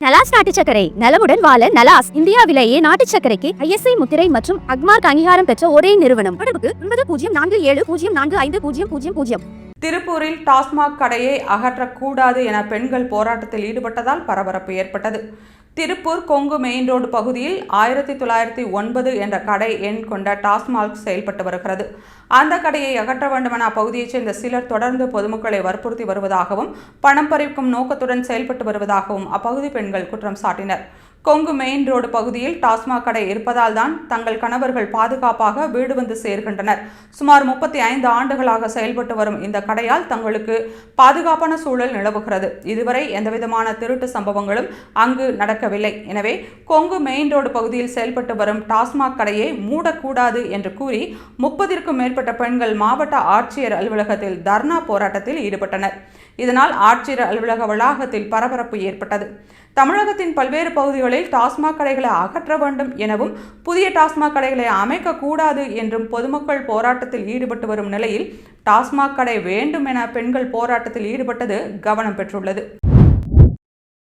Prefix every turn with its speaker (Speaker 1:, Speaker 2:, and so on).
Speaker 1: நலாஸ் நாட்டு சர்க்கரை நலமுடன் வாழ நலாஸ் இந்தியாவிலேயே நாட்டு சர்க்கரைக்கு ISI முத்திரை மற்றும் அக்மார்க் அங்கீகாரம் பெற்ற ஒரே நிறுவனம். தொடர்புக்கு 9047045000.
Speaker 2: திருப்பூரில் டாஸ்மாக் கடையை அகற்றக்கூடாது என பெண்கள் போராட்டத்தில் ஈடுபட்டதால் பரபரப்பு ஏற்பட்டது. திருப்பூர் கொங்கு மெயின் ரோடு பகுதியில் 1909 என்ற கடை எண் கொண்ட டாஸ்மாக் செயல்பட்டு வருகிறது. அந்த கடையை அகற்ற வேண்டும் என அப்பகுதியைச் சேர்ந்த சிலர் தொடர்ந்து பொதுமக்களை வற்புறுத்தி வருவதாகவும் பணம் பறிக்கும் நோக்கத்துடன் செயல்பட்டு வருவதாகவும் அப்பகுதி பெண்கள் குற்றம் சாட்டினர். கொங்கு மெயின் ரோடு பகுதியில் டாஸ்மாக் கடை இருப்பதால் தான் தங்கள் கணவர்கள் பாதுகாப்பாக வீடு வந்து சேர்கின்றனர். சுமார் 35 ஆண்டுகளாக செயல்பட்டு வரும் இந்த கடையால் தங்களுக்கு பாதுகாப்பான சூழல் நிலவுகிறது. இதுவரை எந்தவிதமான திருட்டு சம்பவங்களும் அங்கு நடக்கவில்லை. எனவே கொங்கு மெயின் ரோடு பகுதியில் செயல்பட்டு வரும் டாஸ்மாக் கடையை மூடக்கூடாது என்று கூறி 30க்கும் மேற்பட்ட பெண்கள் மாவட்ட ஆட்சியர் அலுவலகத்தில் தர்ணா போராட்டத்தில் ஈடுபட்டனர். இதனால் ஆட்சியர் அலுவலக வளாகத்தில் பரபரப்பு ஏற்பட்டது. தமிழகத்தின் பல்வேறு பகுதிகளில் டாஸ்மாக் கடைகளை அகற்ற வேண்டும் எனவும் புதிய டாஸ்மாக் கடைகளை அமைக்கக்கூடாது என்றும் பொதுமக்கள் போராட்டத்தில் ஈடுபட்டு வரும் நிலையில் டாஸ்மாக் கடை வேண்டும் என பெண்கள் போராட்டத்தில் ஈடுபட்டது கவனம் பெற்றுள்ளது.